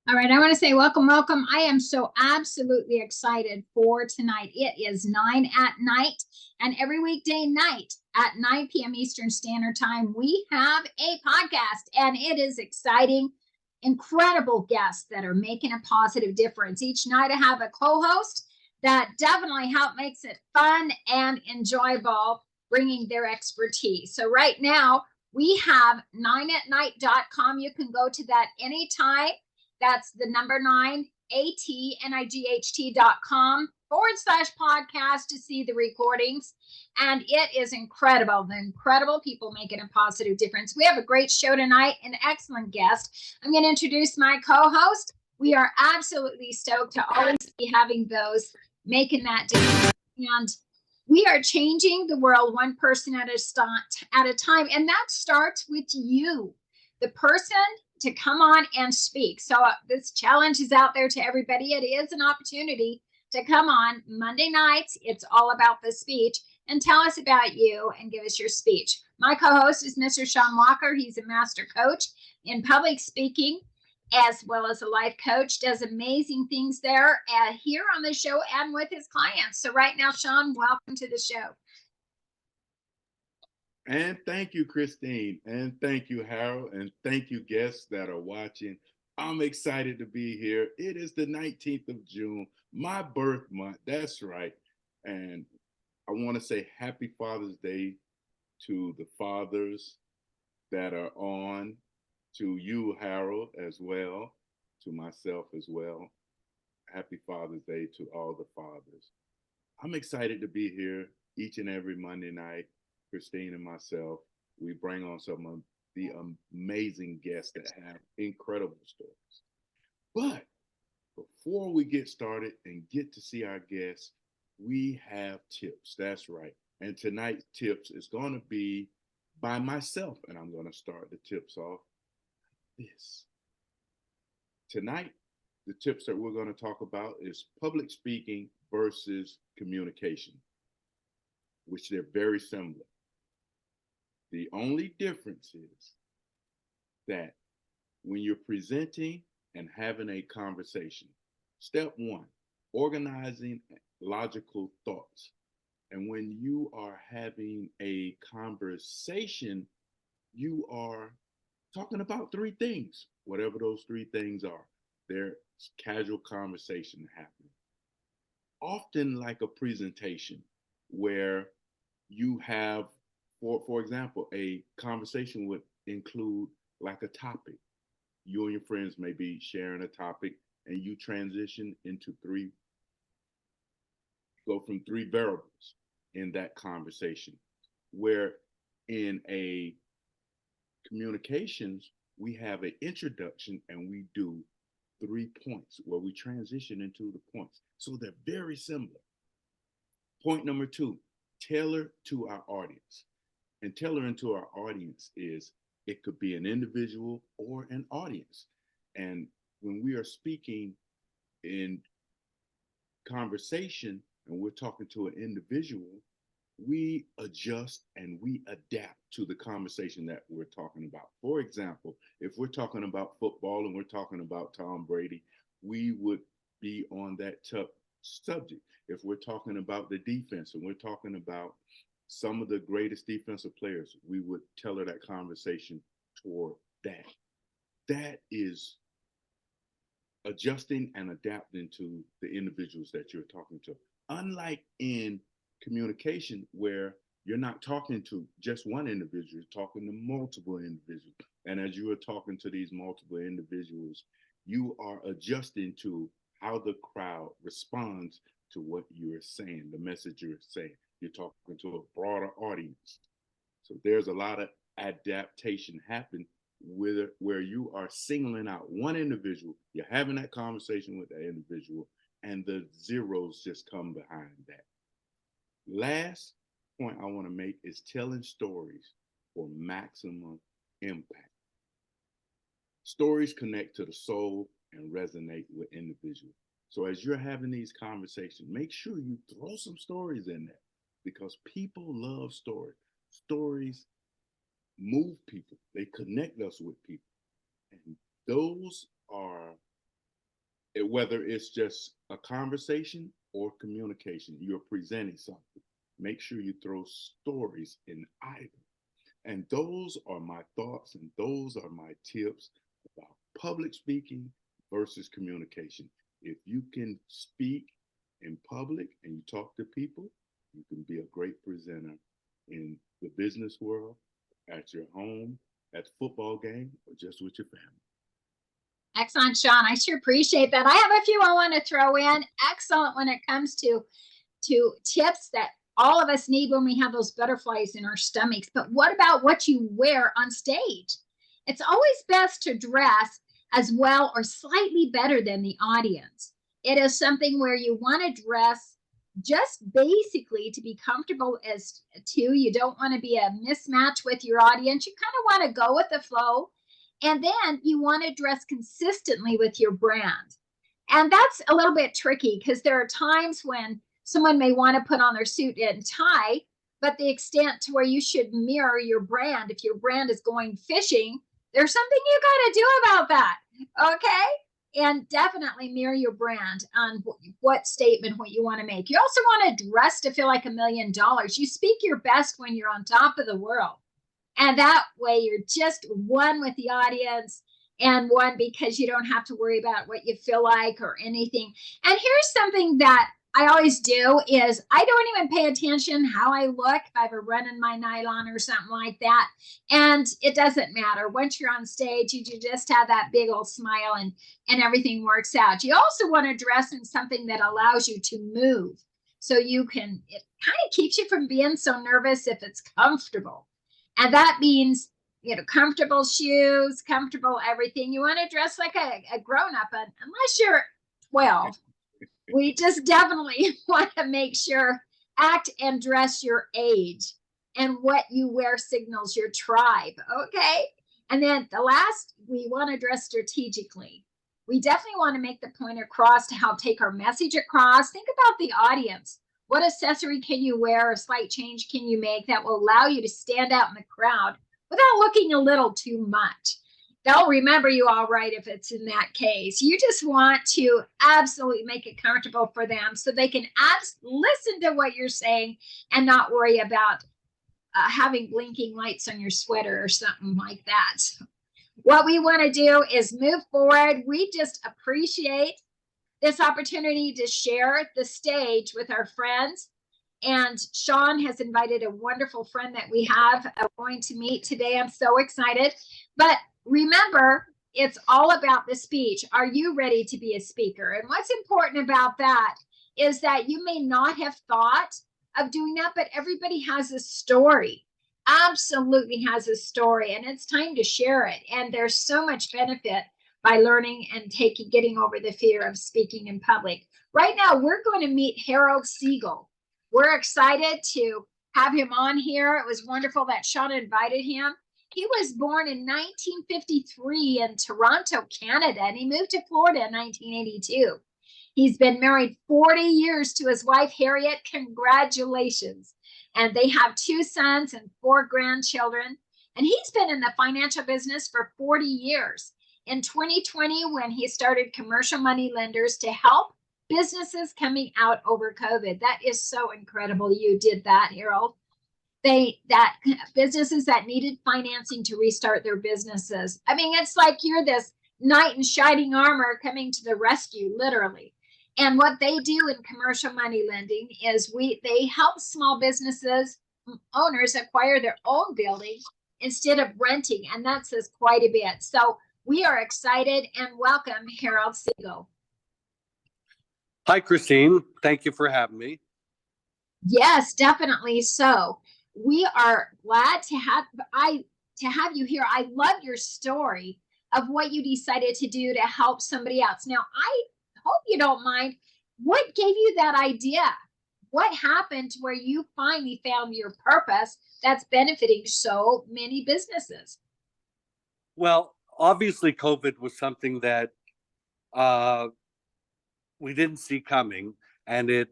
All right, I want to say welcome, welcome. I am so absolutely excited for tonight. It is 9 at night, and every weekday night at 9 p.m. Eastern Standard Time, we have a podcast, and it is exciting. Incredible guests that are making a positive difference. Each night I have a co-host that definitely makes it fun and enjoyable, bringing their expertise. So right now we have 9atnight.com. You can go to that anytime. That's the number 9ATNIGHT.com/podcast to see the recordings. And it is incredible. The incredible people making a positive difference. We have a great show tonight, an excellent guest. I'm going to introduce my co-host. We are absolutely stoked to always be having those making that difference. And we are changing the world one person at a time. And that starts with you, the person to come on and speak. So this challenge is out there to everybody. It is an opportunity to come on Monday nights. It's all about the speech, and tell us about you and give us your speech. My co-host is Mr. Shawn Walker. He's a master coach in public speaking, as well as a life coach, does amazing things there here on the show and with his clients. So right now, Shawn, welcome to the show. And thank you, Christine. And thank you, Harold. And thank you, guests that are watching. I'm excited to be here. It is the 19th of June, my birth month. That's right. And I want to say happy Father's Day to the fathers that are on, to you, Harold, as well, to myself as well. Happy Father's Day to all the fathers. I'm excited to be here each and every Monday night. Christine and myself, we bring on some of the amazing guests that have incredible stories. But before we get started and get to see our guests, we have tips. That's right. And tonight's tips is going to be by myself, and I'm going to start the tips off like this. Tonight, the tips that we're going to talk about is public speaking versus communication, which they're very similar. The only difference is that when you're presenting and having a conversation, step one, organizing logical thoughts. And when you are having a conversation, you are talking about three things, whatever those three things are. There's casual conversation happening. Often like a presentation where you have, for example, a conversation would include like a topic. You and your friends may be sharing a topic and you transition into go from three variables. in that conversation. Where in a communications, we have an introduction and we do 3 points where we transition into the points. So they're very similar. Point number 2, tailor to our audience. And tailoring to our audience is, it could be an individual or an audience. And when we are speaking in conversation and we're talking to an individual, we adjust and we adapt to the conversation that we're talking about. For example, if we're talking about football and we're talking about Tom Brady, we would be on that subject. If we're talking about the defense and we're talking about some of the greatest defensive players, we would tailor that conversation toward that. That is adjusting and adapting to the individuals that you're talking to. Unlike in communication, where you're not talking to just one individual, you're talking to multiple individuals. And as you are talking to these multiple individuals, you are adjusting to how the crowd responds to what you're saying, the message you're saying. You're talking to a broader audience. So there's a lot of adaptation happen where you are singling out one individual, you're having that conversation with that individual, and the zeros just come behind that. Last point I want to make is telling stories for maximum impact. Stories connect to the soul and resonate with individuals. So as you're having these conversations, make sure you throw some stories in there, because people love stories. Stories move people. They connect us with people. And those are, whether it's just a conversation or communication, you're presenting something, make sure you throw stories in either. And those are my thoughts and those are my tips about public speaking versus communication. If you can speak in public and you talk to people, you can be a great presenter in the business world, at your home, at the football game, or just with your family. Excellent, Shawn. I sure appreciate that. I have a few I want to throw in. Excellent when it comes to tips that all of us need when we have those butterflies in our stomachs. But what about what you wear on stage? It's always best to dress as well or slightly better than the audience. It is something where you want to dress just basically to be comfortable as to. You don't want to be a mismatch with your audience. You kind of want to go with the flow. And then you want to dress consistently with your brand. And that's a little bit tricky because there are times when someone may want to put on their suit and tie, but the extent to where you should mirror your brand. If your brand is going fishing, there's something you got to do about that. Okay. And definitely mirror your brand on what statement, what you want to make. You also want to dress to feel like $1 million. You speak your best when you're on top of the world. And that way you're just one with the audience and one because you don't have to worry about what you feel like or anything. And here's something that I always do is I don't even pay attention how I look if I've a run in my nylon or something like that. And it doesn't matter. Once you're on stage, you just have that big old smile and everything works out. You also want to dress in something that allows you to move. So you can, it kind of keeps you from being so nervous if it's comfortable. And that means, you know, comfortable shoes, comfortable everything. You want to dress like a grown-up, unless you're 12. We just definitely want to make sure, act and dress your age, and what you wear signals your tribe, okay? And then the last, we want to dress strategically. We definitely want to make the point across to help take our message across. Think about the audience. What accessory can you wear? A slight change can you make that will allow you to stand out in the crowd without looking a little too much? They'll remember you all right if it's in that case. You just want to absolutely make it comfortable for them so they can listen to what you're saying and not worry about having blinking lights on your sweater or something like that. So what we want to do is move forward. We just appreciate this opportunity to share the stage with our friends. And Shawn has invited a wonderful friend that we have going to meet today. I'm so excited. But remember, it's all about the speech. Are you ready to be a speaker? And what's important about that is that you may not have thought of doing that, but everybody has a story. Absolutely has a story, and it's time to share it. And there's so much benefit by learning and getting over the fear of speaking in public. Right now, we're going to meet Harold Siegel. We're excited to have him on here. It was wonderful that Shawn invited him. He was born in 1953 in Toronto, Canada, and he moved to Florida in 1982. He's been married 40 years to his wife, Harriet. Congratulations. And they have 2 sons and 4 grandchildren. And he's been in the financial business for 40 years. In 2020, when he started Commercial Money Lenders to help businesses coming out over COVID. That is so incredible. You did that, Harold. Businesses that needed financing to restart their businesses. I mean, it's like you're this knight in shining armor coming to the rescue, literally. And what they do in commercial money lending is they help small businesses owners acquire their own building instead of renting, and that says quite a bit. So we are excited and welcome Harold Siegel. Hi, Christine. Thank you for having me. Yes, definitely so. We are glad to have you here. I love your story of what you decided to do to help somebody else. Now, I hope you don't mind. What gave you that idea? What happened where you finally found your purpose that's benefiting so many businesses? Well, obviously, COVID was something that we didn't see coming, and it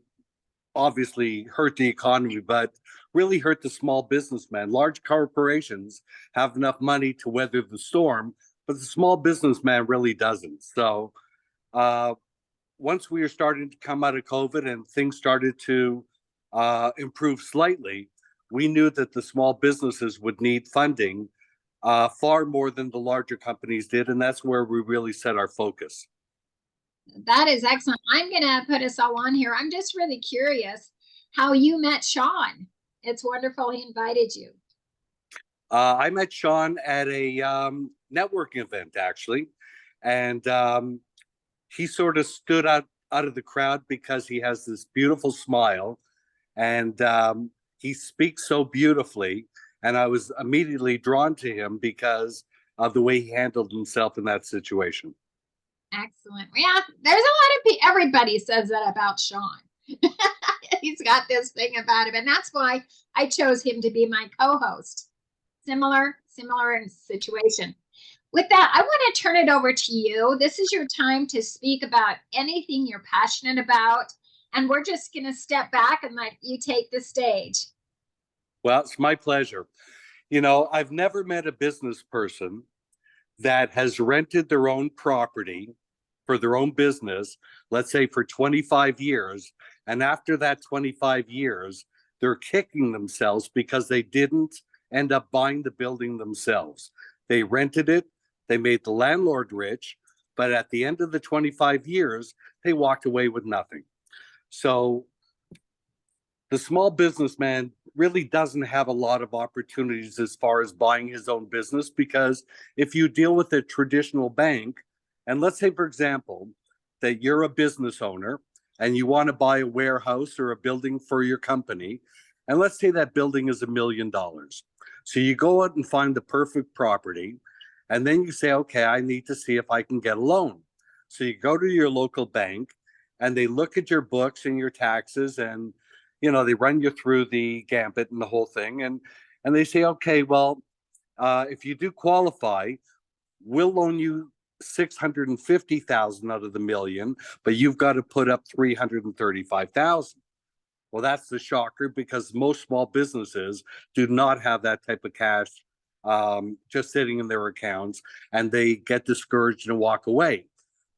obviously hurt the economy, but really hurt the small businessman. Large corporations have enough money to weather the storm, but the small businessman really doesn't. So once we were starting to come out of COVID and things started to improve slightly, we knew that the small businesses would need funding far more than the larger companies did, and that's where we really set our focus. That is excellent. I'm going to put us all on here. I'm just really curious how you met Shawn. It's wonderful he invited you. I met Shawn at a networking event, actually, and he sort of stood out of the crowd because he has this beautiful smile, and he speaks so beautifully, and I was immediately drawn to him because of the way he handled himself in that situation. Excellent. Yeah, there's a lot of people, everybody says that about Shawn. He's got this thing about him, and that's why I chose him to be my co-host. Similar in situation. With that, I want to turn it over to you. This is your time to speak about anything you're passionate about, and we're just going to step back and let you take the stage. Well, it's my pleasure. You know, I've never met a business person that has rented their own property for their own business, let's say for 25 years, and after that 25 years, they're kicking themselves because they didn't end up buying the building themselves. They rented it, they made the landlord rich, but at the end of the 25 years, they walked away with nothing. So the small businessman really doesn't have a lot of opportunities as far as buying his own business, because if you deal with a traditional bank, and let's say, for example, that you're a business owner and you want to buy a warehouse or a building for your company, and let's say that building is $1 million. So you go out and find the perfect property, and then you say, okay, I need to see if I can get a loan. So you go to your local bank and they look at your books and your taxes, and they run you through the gambit and the whole thing, and they say, okay, well, if you do qualify, we'll loan you $650,000 out of the $1 million, but you've got to put up $335,000. Well, that's the shocker, because most small businesses do not have that type of cash just sitting in their accounts, and they get discouraged and walk away.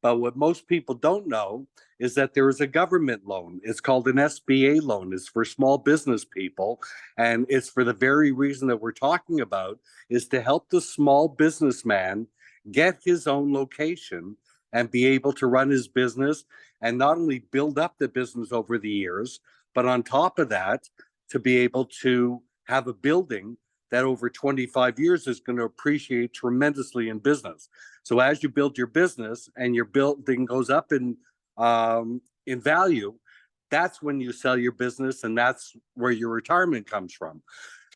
But what most people don't know is that there is a government loan. It's called an SBA loan. It's for small business people. And it's for the very reason that we're talking about, is to help the small businessman get his own location and be able to run his business, and not only build up the business over the years, but on top of that, to be able to have a building that over 25 years is going to appreciate tremendously in business. So as you build your business and your building goes up in value, that's when you sell your business, and that's where your retirement comes from.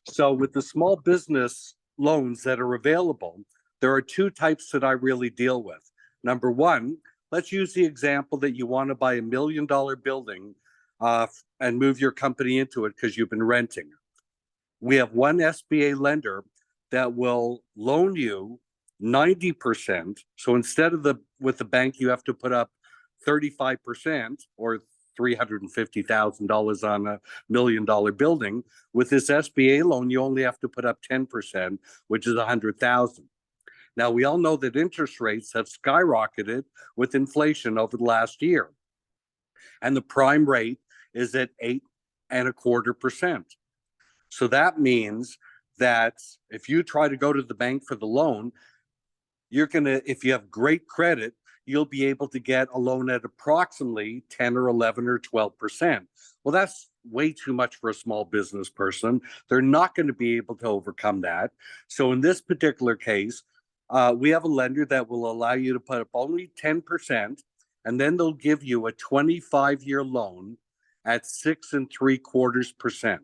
So with the small business loans that are available, there are two types that I really deal with. Number one, let's use the example that you want to buy $1 million building and move your company into it because you've been renting. We have one SBA lender that will loan you 90%. So instead of with the bank, you have to put up 35% or $350,000 on $1 million building. With this SBA loan, you only have to put up 10%, which is $100,000. Now, we all know that interest rates have skyrocketed with inflation over the last year, and the prime rate is at 8.25%. So that means that if you try to go to the bank for the loan, if you have great credit, you'll be able to get a loan at approximately 10 or 11 or 12%. Well, that's way too much for a small business person. They're not going to be able to overcome that. So in this particular case, we have a lender that will allow you to put up only 10%, and then they'll give you a 25-year loan at 6.75%.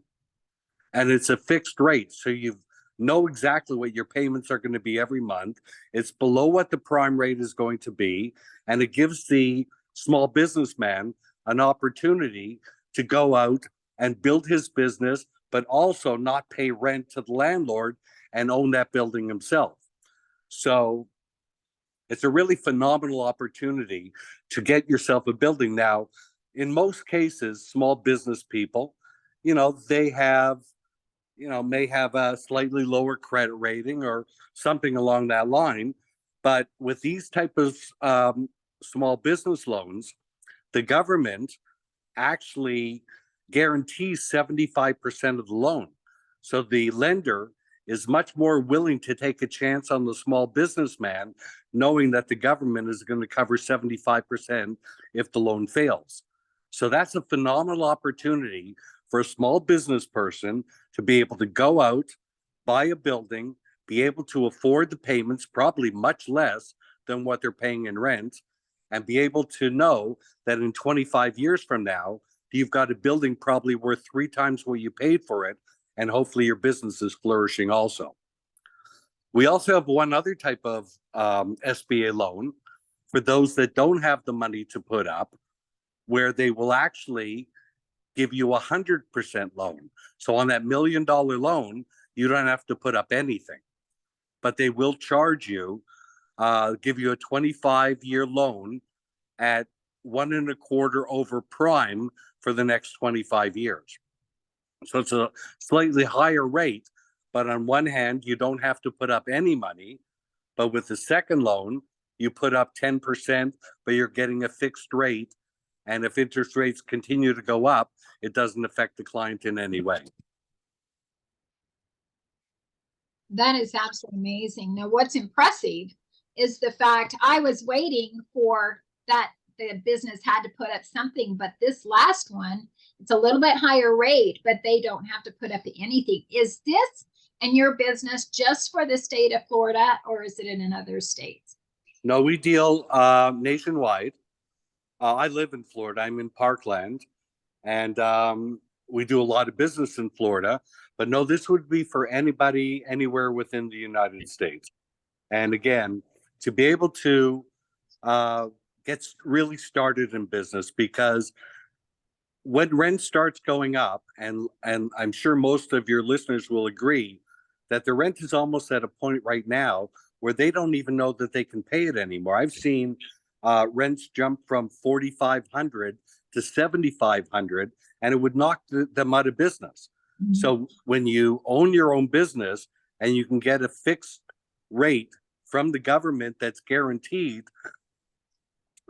And it's a fixed rate, so you know exactly what your payments are going to be every month. It's below what the prime rate is going to be, and it gives the small businessman an opportunity to go out and build his business, but also not pay rent to the landlord and own that building himself. So it's a really phenomenal opportunity to get yourself a building. Now, in most cases, small business people, they have may have a slightly lower credit rating or something along that line. But with these type of small business loans, the government actually guarantees 75% of the loan. So the lender is much more willing to take a chance on the small businessman, knowing that the government is going to cover 75% if the loan fails. So that's a phenomenal opportunity for a small business person to be able to go out, buy a building, be able to afford the payments, probably much less than what they're paying in rent, and be able to know that in 25 years from now, you've got a building probably worth 3 times what you paid for it, and hopefully your business is flourishing also. We also have one other type of SBA loan for those that don't have the money to put up, where they will actually give you 100% loan. So on that $1 million loan, you don't have to put up anything, but they will charge you, give you a 25-year loan at 1.25 over prime for the next 25 years. So it's a slightly higher rate, but on one hand, you don't have to put up any money, but with the second loan, you put up 10%, but you're getting a fixed rate. And if interest rates continue to go up, it doesn't affect the client in any way. That is absolutely amazing. Now, what's impressive is the fact I was waiting for that the business had to put up something, but this last one, it's a little bit higher rate, but they don't have to put up anything. Is this in your business just for the state of Florida, or is it in other states? No, we deal nationwide. I live in Florida. I'm in Parkland, and we do a lot of business in Florida. But no, this would be for anybody anywhere within the United States. And again, to be able to get really started in business, because when rent starts going up, and I'm sure most of your listeners will agree that the rent is almost at a point right now where they don't even know that they can pay it anymore. I've seen rents jump from $4,500 to $7,500, and it would knock them out of business. Mm-hmm. So when you own your own business and you can get a fixed rate from the government that's guaranteed,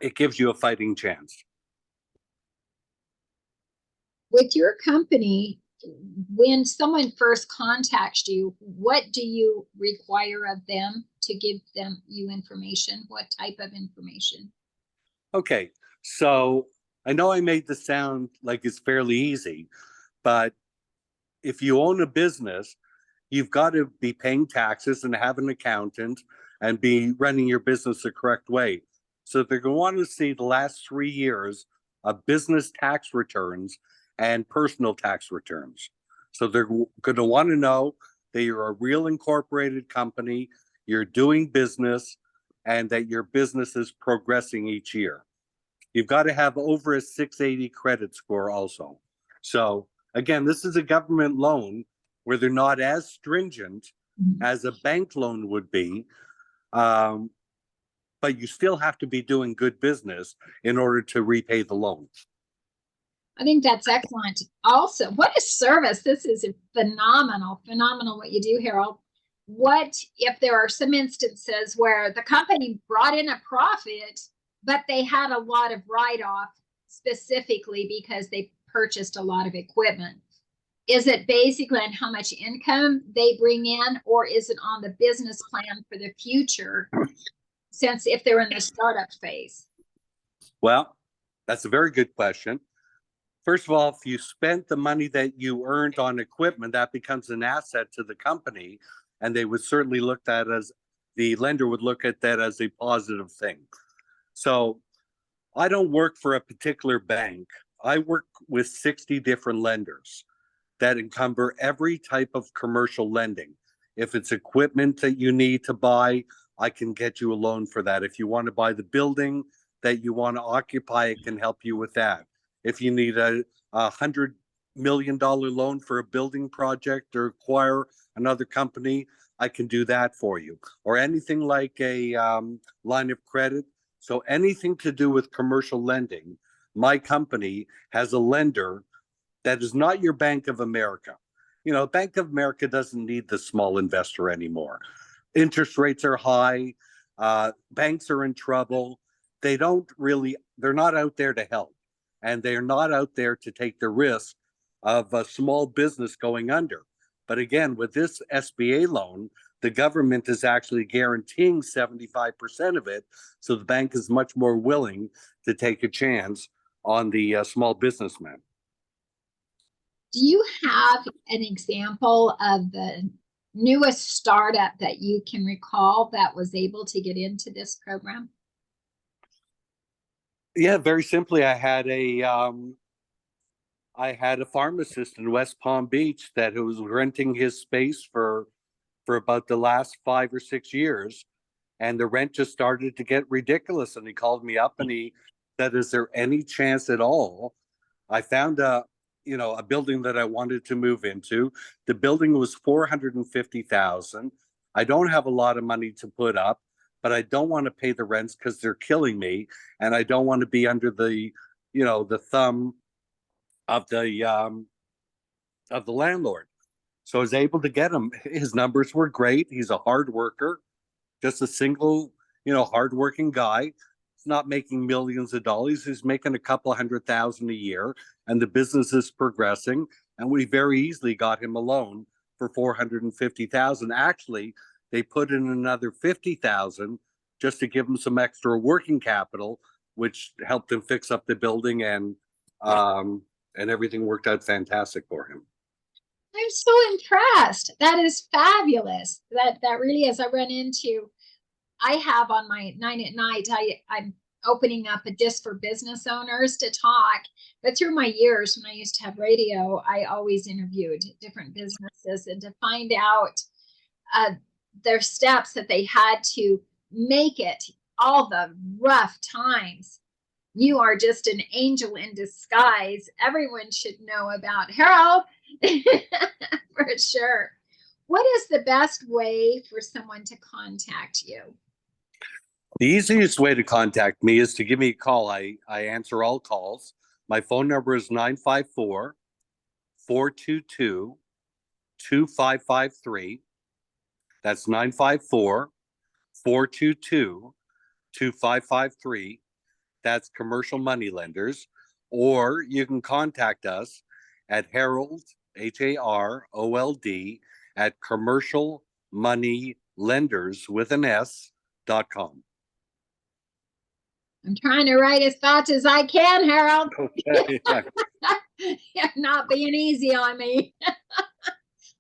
it gives you a fighting chance. With your company, when someone first contacts you, what do you require of them to give you information? What type of information? Okay, so I know I made this sound like it's fairly easy, but if you own a business, you've got to be paying taxes and have an accountant and be running your business the correct way. So they're going to want to see the last 3 years of business tax returns and personal tax returns. So they're going to want to know that you're a real incorporated company, you're doing business, and that your business is progressing each year. You've got to have over a 680 credit score also. So again, this is a government loan where they're not as stringent as a bank loan would be, but you still have to be doing good business in order to repay the loan. I think that's excellent. Also, what a service. This is phenomenal what you do, Harold. What if there are some instances where the company brought in a profit, but they had a lot of write-off specifically because they purchased a lot of equipment? Is it basically on how much income they bring in, or is it on the business plan for the future, since if they're in the startup phase? Well, that's a very good question. First of all, if you spent the money that you earned on equipment, that becomes an asset to the company, and they would certainly look at that as, the lender would look at that as a positive thing. So I don't work for a particular bank. I work with 60 different lenders that encumber every type of commercial lending. If it's equipment that you need to buy, I can get you a loan for that. If you want to buy the building that you want to occupy, it can help you with that. If you need a $100 million loan for a building project or acquire another company, I can do that for you. Or anything like a line of credit. So anything to do with commercial lending, my company has a lender that is not your Bank of America. You know, Bank of America doesn't need the small investor anymore. Interest rates are high. Banks are in trouble. They're not out there to help. And they're not out there to take the risk of a small business going under. But again, with this SBA loan, the government is actually guaranteeing 75% of it. So the bank is much more willing to take a chance on the small businessman. Do you have an example of the newest startup that you can recall that was able to get into this program? Yeah, very simply, I had a pharmacist in West Palm Beach that was renting his space for about the last 5 or 6 years, and the rent just started to get ridiculous. And he called me up and he said, "Is there any chance at all?" I found a building that I wanted to move into. The building was $450,000. I don't have a lot of money to put up, but I don't want to pay the rents because they're killing me, and I don't want to be under the thumb of the landlord. So I was able to get him. His numbers were great. He's a hard worker, just a single, hardworking guy. He's not making millions of dollars. He's making a couple $100,000 a year, and the business is progressing. And we very easily got him a loan for $450,000. Actually, they put in another $50,000 just to give him some extra working capital, which helped him fix up the building, and everything worked out fantastic for him. I'm so impressed. That is fabulous. That really is. I have on my 9 at Night, I'm opening up a disc for business owners to talk. But through my years, when I used to have radio, I always interviewed different businesses and to find out their steps that they had to make it, all the rough times. You are just an angel in disguise. Everyone should know about Harold for sure. What is the best way for someone to contact you? The easiest way to contact me is to give me a call. I answer all calls. My phone number is 954-422-2553. That's 954-422-2553. That's commercial money lenders. Or you can contact us at Harold, HAROLD, at commercialmoneylenders.com. I'm trying to write as fast as I can, Harold. Okay. You're not being easy on me.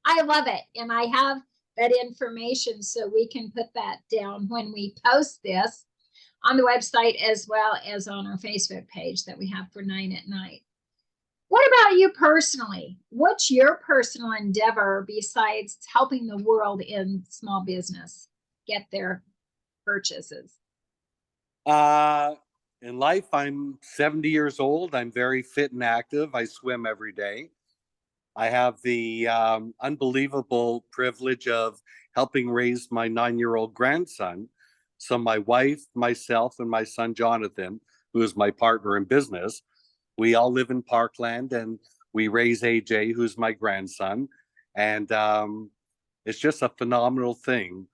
I love it. And I have that information so we can put that down when we post this. on the website as well as on our Facebook page that we have for 9 at Night. What about you personally? What's your personal endeavor besides helping the world in small business get their purchases? In life, I'm 70 years old. I'm very fit and active. I swim every day. I have the unbelievable privilege of helping raise my 9-year-old grandson. So my wife, myself, and my son, Jonathan, who is my partner in business, we all live in Parkland, and we raise AJ, who's my grandson. And it's just a phenomenal thing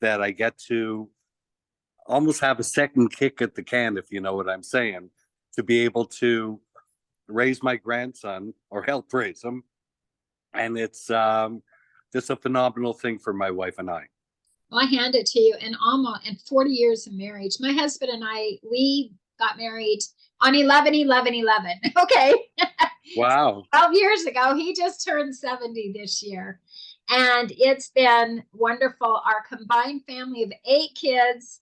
that I get to almost have a second kick at the can, if you know what I'm saying, to be able to raise my grandson or help raise him. And it's just a phenomenal thing for my wife and I. Well, I hand it to you. And almost in 40 years of marriage, my husband and I, we got married on 11/11/11. Okay. Wow. 12 years ago. He just turned 70 this year. And it's been wonderful. Our combined family of 8 kids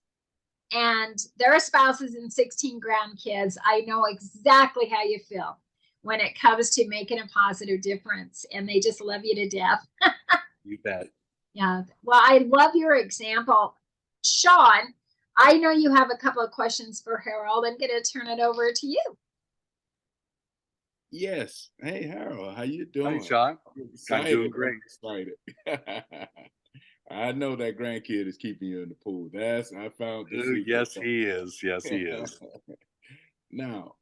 and their spouses and 16 grandkids. I know exactly how you feel when it comes to making a positive difference, and they just love you to death. You bet. Yeah. Well, I love your example. Shawn, I know you have a couple of questions for Harold. I'm going to turn it over to you. Yes. Hey, Harold, how you Hi, doing? Shawn. I'm I'm excited. doing great. I'm excited. I know that grandkid is keeping you in the pool. I found the secret. Yes, he is. Yes, he is. Now,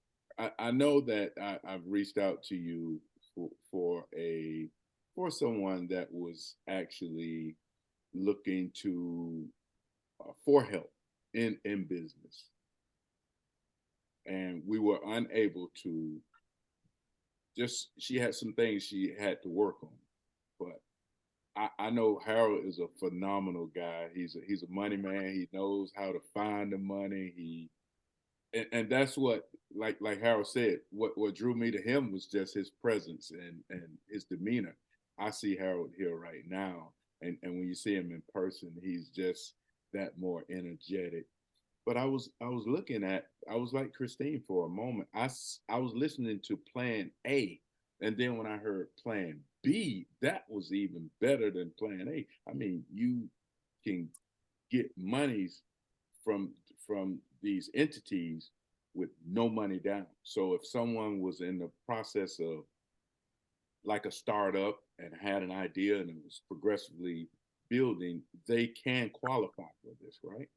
I know that I've reached out to you for someone that was actually looking to for help in business, and we were unable to. She had some things she had to work on, but I know Harold is a phenomenal guy. He's a money man. He knows how to find the money. And that's what, like Harold said, what drew me to him was just his presence and his demeanor. I see Harold here right now, and when you see him in person, he's just that more energetic. But I was like Christine for a moment. I was listening to Plan A, and then when I heard Plan B, that was even better than Plan A. I mean, you can get monies from these entities with no money down. So if someone was in the process of like a startup and had an idea and it was progressively building, they can qualify for this, right?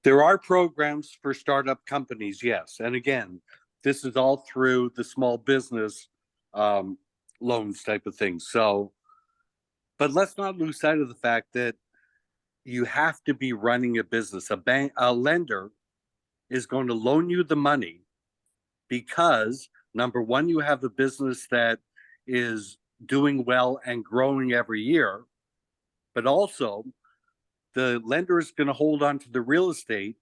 There are programs for startup companies, yes. And again, this is all through the small business loans type of thing. So, but let's not lose sight of the fact that you have to be running a business. A lender is going to loan you the money because, number one, you have a business that is doing well and growing every year, but also the lender is going to hold on to the real estate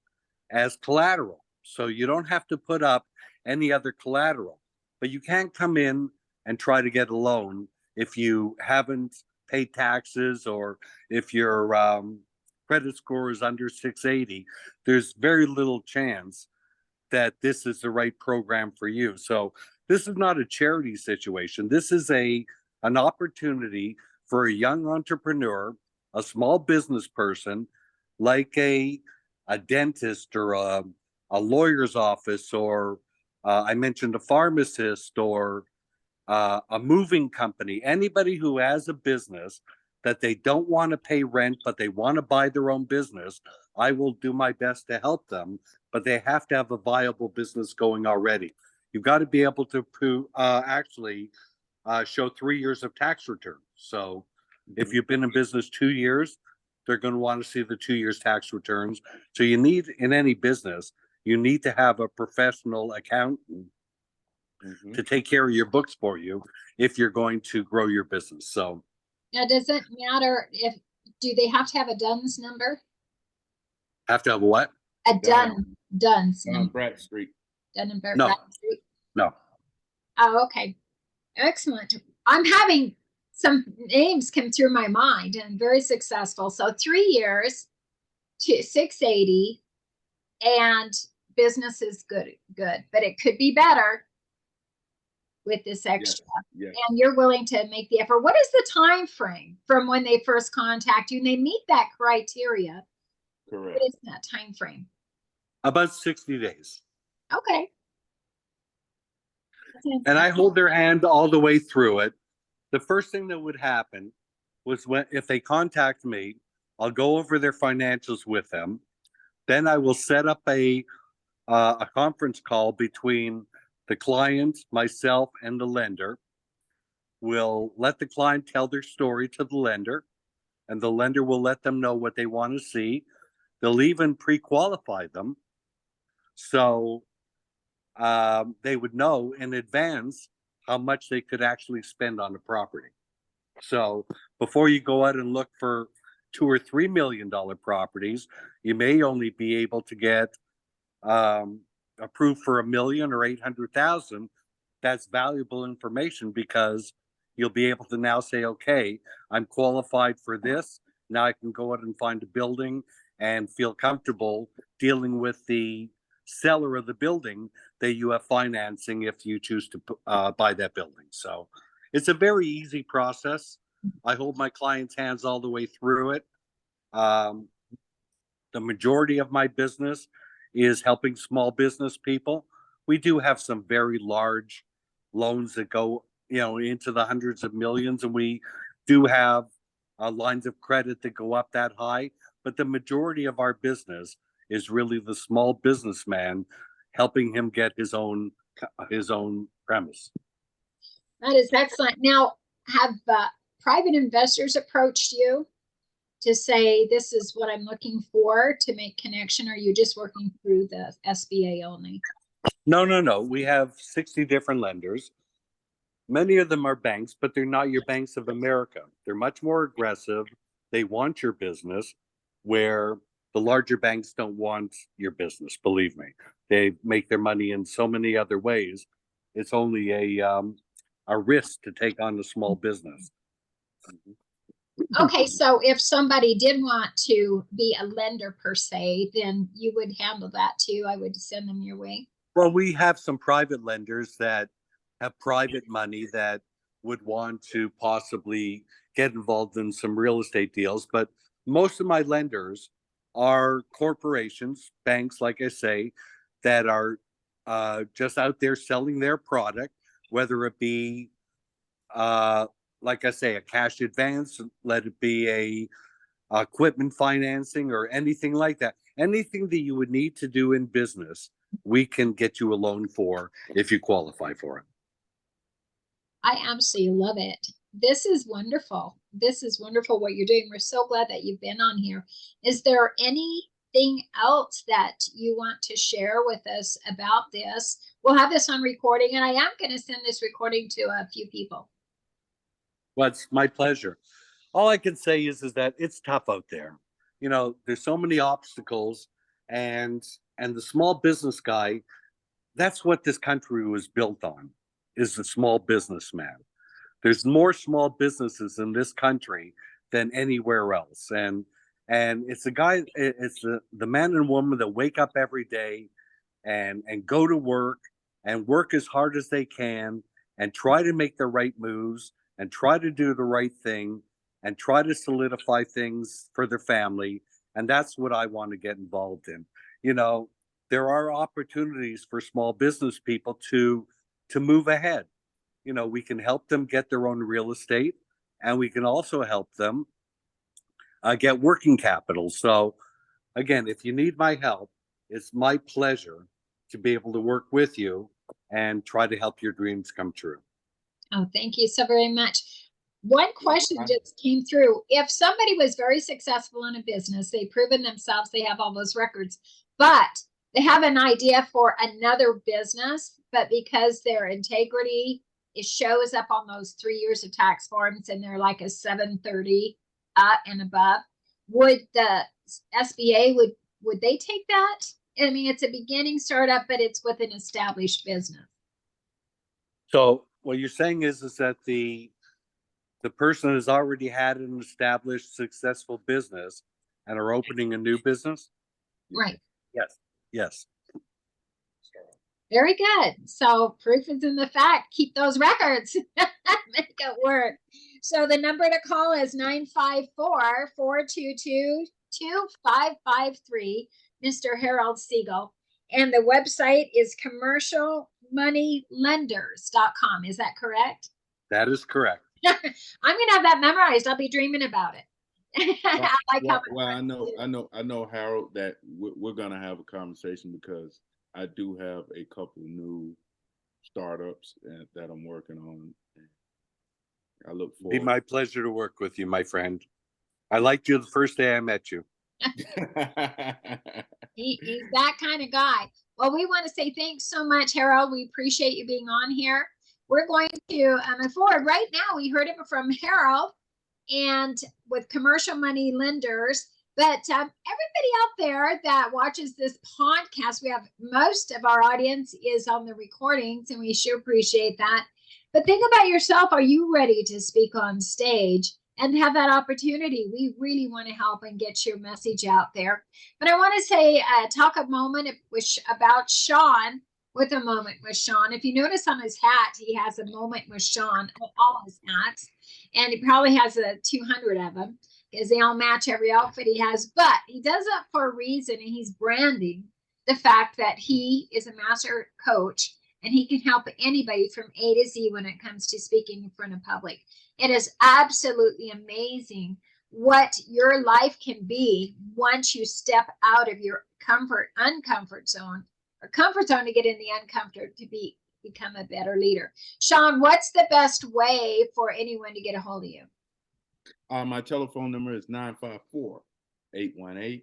as collateral. So you don't have to put up any other collateral, but you can't come in and try to get a loan if you haven't paid taxes or if your credit score is under 680. There's very little chance that this is the right program for you. So this is not a charity situation. This is an opportunity for a young entrepreneur, a small business person, like a dentist or a lawyer's office, or I mentioned a pharmacist, or a moving company, anybody who has a business that they don't want to pay rent, but they want to buy their own business. I will do my best to help them, but they have to have a viable business going already. You've got to be able to actually show 3 years of tax returns. So if you've been in business 2 years, they're going to want to see the 2 years tax returns. So you need, in any business, you need to have a professional accountant to take care of your books for you if you're going to grow your business. So now, does it matter do they have to have a DUNS number? Have to have a what? A DUNS number. Bradstreet. Dun and No. Bradstreet. No. Oh, okay. Excellent. I'm having some names come through my mind and very successful. So 3 years to 680, and business is good, but it could be better with this extra. Yes. And you're willing to make the effort. What is the time frame from when they first contact you and they meet that criteria? Correct. What is that time frame? About 60 days. Okay. And I hold their hand all the way through it. The first thing that would happen was if they contact me, I'll go over their financials with them. Then I will set up a conference call between the client, myself, and the lender. We'll let the client tell their story to the lender, and the lender will let them know what they want to see. They'll even pre-qualify them. So they would know in advance how much they could actually spend on the property. So before you go out and look for $2 or $3 million properties, you may only be able to get approved for $1 million or 800,000. That's valuable information because you'll be able to now say, okay, I'm qualified for this. Now I can go out and find a building and feel comfortable dealing with the seller of the building that you have financing if you choose to buy that building. So it's a very easy process. I hold my clients' hands all the way through it. The majority of my business is helping small business people. We do have some very large loans that go, into the hundreds of millions, and we do have lines of credit that go up that high. But the majority of our business is really the small businessman, helping him get his own premise. That is excellent. Now, have private investors approached you to say, this is what I'm looking for to make connection? Or are you just working through the SBA only? No. We have 60 different lenders. Many of them are banks, but they're not your banks of America. They're much more aggressive. They want your business, where the larger banks don't want your business. Believe me, they make their money in so many other ways. It's only a risk to take on a small business. Okay, so if somebody did want to be a lender per se, then you would handle that too. I would send them your way. Well, we have some private lenders that have private money that would want to possibly get involved in some real estate deals. But most of my lenders are corporations, banks, like I say, that are just out there selling their product, whether it be, like I say, a cash advance, let it be a equipment financing or anything like that. Anything that you would need to do in business, we can get you a loan for if you qualify for it. I absolutely love it. This is wonderful. This is wonderful what you're doing. We're so glad that you've been on here. Is there anything else that you want to share with us about this? We'll have this on recording, and I am going to send this recording to a few people. Well, it's my pleasure. All I can say is that it's tough out there. There's so many obstacles, and the small business guy, that's what this country was built on, is the small businessman. There's more small businesses in this country than anywhere else. And it's the man and woman that wake up every day and go to work and work as hard as they can and try to make the right moves and try to do the right thing and try to solidify things for their family. And that's what I want to get involved in. There are opportunities for small business people to move ahead. We can help them get their own real estate, and we can also help them get working capital. So again, if you need my help, it's my pleasure to be able to work with you and try to help your dreams come true. Oh, thank you so very much. One question just came through. If somebody was very successful in a business, they've proven themselves, they have all those records, but they have an idea for another business, but because their integrity, it shows up on those 3 years of tax forms and they're like a 730 and above, would the SBA, would they take that? I mean, it's a beginning startup, but it's with an established business. So what you're saying is that the person has already had an established, successful business and are opening a new business? Right. Yes. Very good. So proof is in the fact. Keep those records. Make it work. So the number to call is 954-422-2553, Mr. Harold Siegel. And the website is commercialmoneylenders.com. Is that correct? That is correct. I'm going to have that memorized. I'll be dreaming about it. I like how I know, Harold, that we're gonna have a conversation because I do have a couple new startups that I'm working on. I look It'd be forward. my pleasure to work with you, my friend. I liked you the first day I met you. He's that kind of guy. Well, we want to say thanks so much, Harold. We appreciate you being on here. We're going to move forward. Right now, we heard it from Harold and with commercial money lenders. But everybody out there that watches this podcast, we have most of our audience is on the recordings, and we sure appreciate that. But think about yourself. Are you ready to speak on stage and have that opportunity? We really want to help and get your message out there. But I want to say, talk a moment about Shawn with a moment with Shawn. If you notice on his hat, he has a moment with Shawn on all his hats. And he probably has 200 of them because they all match every outfit he has. But he does that for a reason, and he's branding the fact that he is a master coach and he can help anybody from A to Z when it comes to speaking in front of public. It is absolutely amazing what your life can be once you step out of your uncomfort zone or comfort zone to get in the uncomfort to become a better leader. Shawn, what's the best way for anyone to get a hold of you? My telephone number is 954-818-2299.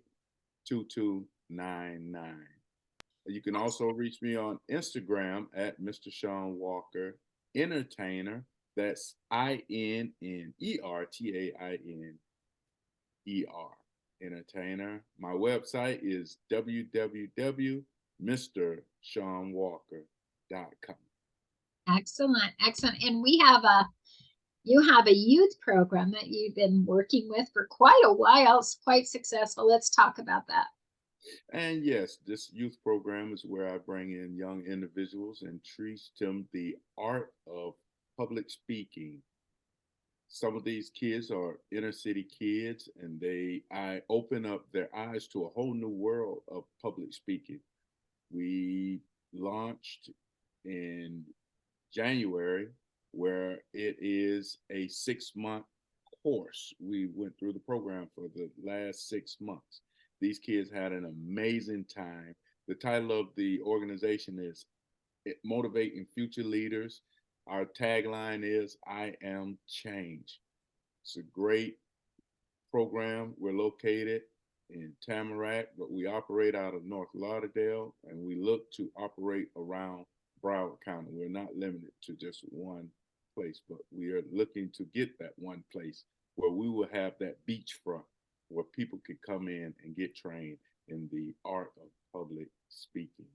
You can also reach me on Instagram at Mr. Shawn Walker Entertainer. That's INERTAINER Entertainer. My website is www.mrshawnwalker.com. Excellent, excellent. And you have a youth program that you've been working with for quite a while. It's quite successful. Let's talk about that. And yes, this youth program is where I bring in young individuals and teach them the art of public speaking. Some of these kids are inner city kids, and I open up their eyes to a whole new world of public speaking. We launched in January, where it is a 6-month course. We went through the program for the last 6 months. These kids had an amazing time. The title of the organization is Motivating Future Leaders. Our tagline is I Am Change. It's a great program. We're located in Tamarack, but we operate out of North Lauderdale, and we look to operate around Broward County. We're not limited to just one place, but we are looking to get that one place where we will have that beachfront where people could come in and get trained in the art of public speaking.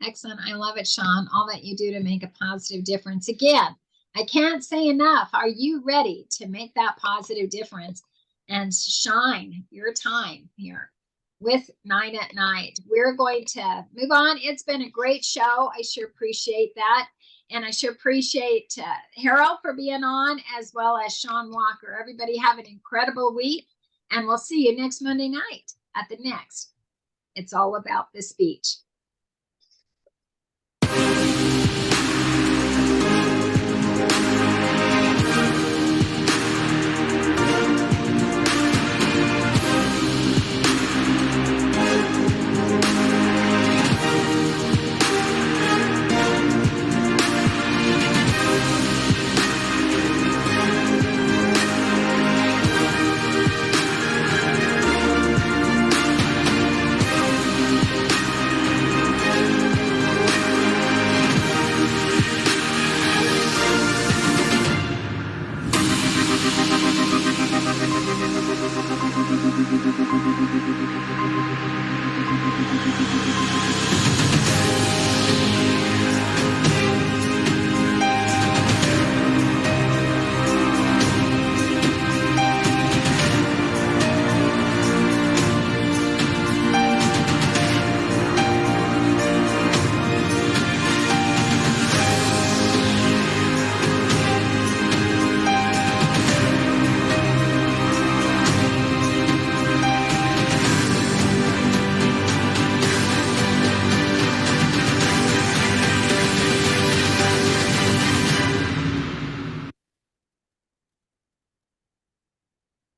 Excellent. I love it, Shawn. All that you do to make a positive difference. Again, I can't say enough. Are you ready to make that positive difference and shine your time here with 9 at Night? We're going to move on. It's been a great show. I sure appreciate that. And I sure appreciate Harold for being on, as well as Shawn Walker. Everybody have an incredible week. And we'll see you next Monday night at the next. It's all about the speech.